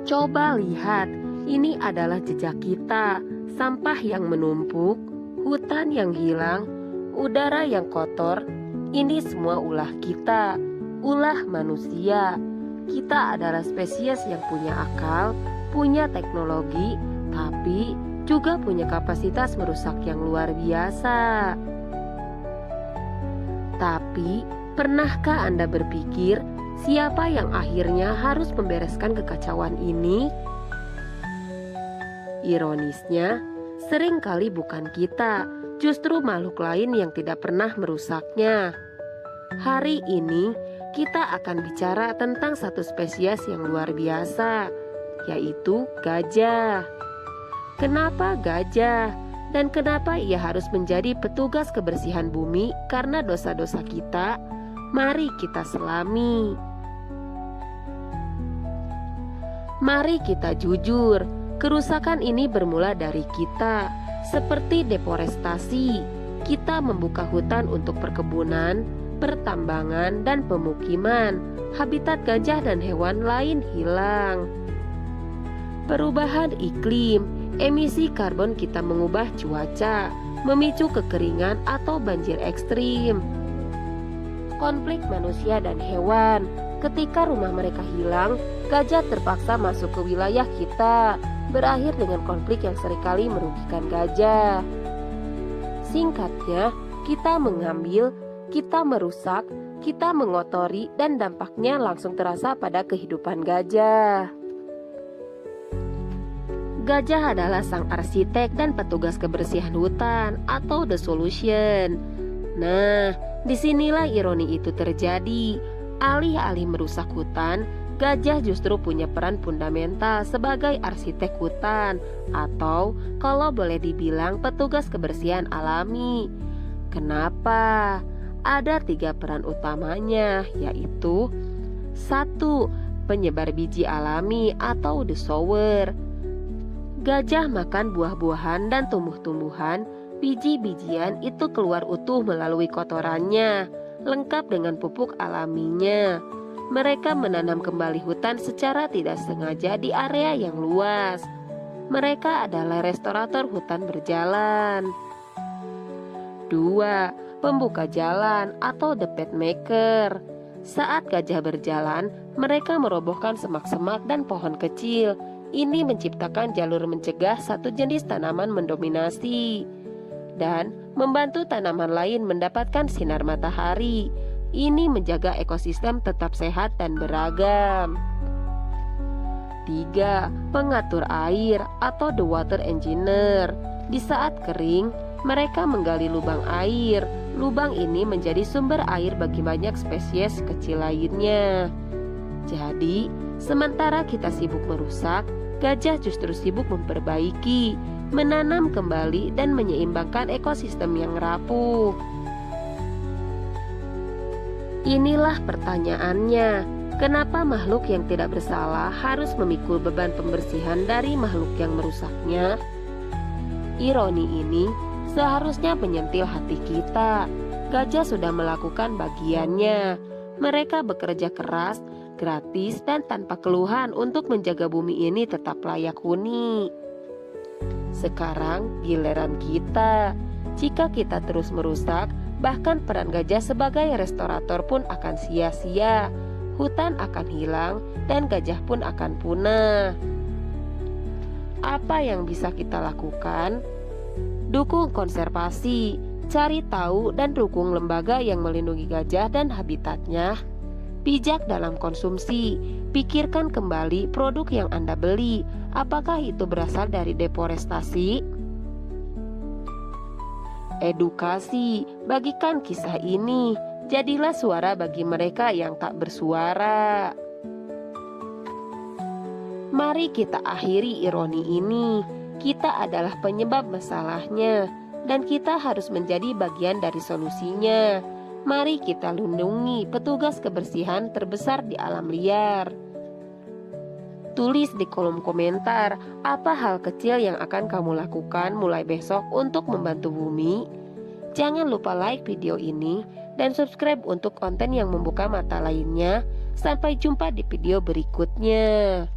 Coba lihat, ini adalah jejak kita, sampah yang menumpuk, hutan yang hilang, udara yang kotor. Ini semua ulah kita, ulah manusia. Kita adalah spesies yang punya akal, punya teknologi, tapi juga punya kapasitas merusak yang luar biasa. Tapi, pernahkah Anda berpikir siapa yang akhirnya harus membereskan kekacauan ini? Ironisnya, seringkali bukan kita, justru makhluk lain yang tidak pernah merusaknya. Hari ini, kita akan bicara tentang satu spesies yang luar biasa, yaitu gajah. Kenapa gajah? Dan kenapa ia harus menjadi petugas kebersihan bumi karena dosa-dosa kita? Mari kita selami. Mari kita jujur, kerusakan ini bermula dari kita. Seperti deforestasi, kita membuka hutan untuk perkebunan, pertambangan, dan pemukiman. Habitat gajah dan hewan lain hilang. Perubahan iklim, emisi karbon kita mengubah cuaca, memicu kekeringan atau banjir ekstrim. Konflik manusia dan hewan, ketika rumah mereka hilang, gajah terpaksa masuk ke wilayah kita, berakhir dengan konflik yang seringkali merugikan gajah. Singkatnya, kita mengambil, kita merusak, kita mengotori, dan dampaknya langsung terasa pada kehidupan gajah. Gajah adalah sang arsitek dan petugas kebersihan hutan atau the solution. Nah, disinilah ironi itu terjadi. Alih-alih merusak hutan, gajah justru punya peran fundamental sebagai arsitek hutan atau kalau boleh dibilang petugas kebersihan alami. Kenapa? Ada 3 peran utamanya, yaitu 1. Penyebar biji alami atau the sower. Gajah makan buah-buahan dan tumbuh-tumbuhan. Biji-bijian itu keluar utuh melalui kotorannya, lengkap dengan pupuk alaminya. Mereka menanam kembali hutan secara tidak sengaja di area yang luas. Mereka adalah restorator hutan berjalan. 2. Pembuka jalan atau the path maker. Saat gajah berjalan, mereka merobohkan semak-semak dan pohon kecil. Ini menciptakan jalur mencegah satu jenis tanaman mendominasi dan membantu tanaman lain mendapatkan sinar matahari. Ini menjaga ekosistem tetap sehat dan beragam. 3. Pengatur air atau the water engineer. Di saat kering, mereka menggali lubang air. Lubang ini menjadi sumber air bagi banyak spesies kecil lainnya. Jadi, sementara kita sibuk merusak, gajah justru sibuk memperbaiki, menanam kembali, dan menyeimbangkan ekosistem yang rapuh. Inilah pertanyaannya, kenapa makhluk yang tidak bersalah harus memikul beban pembersihan dari makhluk yang merusaknya? Ironi ini seharusnya menyentil hati kita. Gajah sudah melakukan bagiannya. Mereka bekerja keras, gratis, dan tanpa keluhan untuk menjaga bumi ini tetap layak huni. Sekarang giliran kita. Jika kita terus merusak, bahkan peran gajah sebagai restorator pun akan sia-sia. Hutan akan hilang dan gajah pun akan punah. Apa yang bisa kita lakukan? Dukung konservasi, cari tahu dan dukung lembaga yang melindungi gajah dan habitatnya. Bijak dalam konsumsi, pikirkan kembali produk yang Anda beli. Apakah itu berasal dari deforestasi? Edukasi, bagikan kisah ini. Jadilah suara bagi mereka yang tak bersuara. Mari kita akhiri ironi ini. Kita adalah penyebab masalahnya, dan kita harus menjadi bagian dari solusinya. Mari kita lindungi petugas kebersihan terbesar di alam liar. Tulis di kolom komentar apa hal kecil yang akan kamu lakukan mulai besok untuk membantu bumi. Jangan lupa like video ini dan subscribe untuk konten yang membuka mata lainnya. Sampai jumpa di video berikutnya.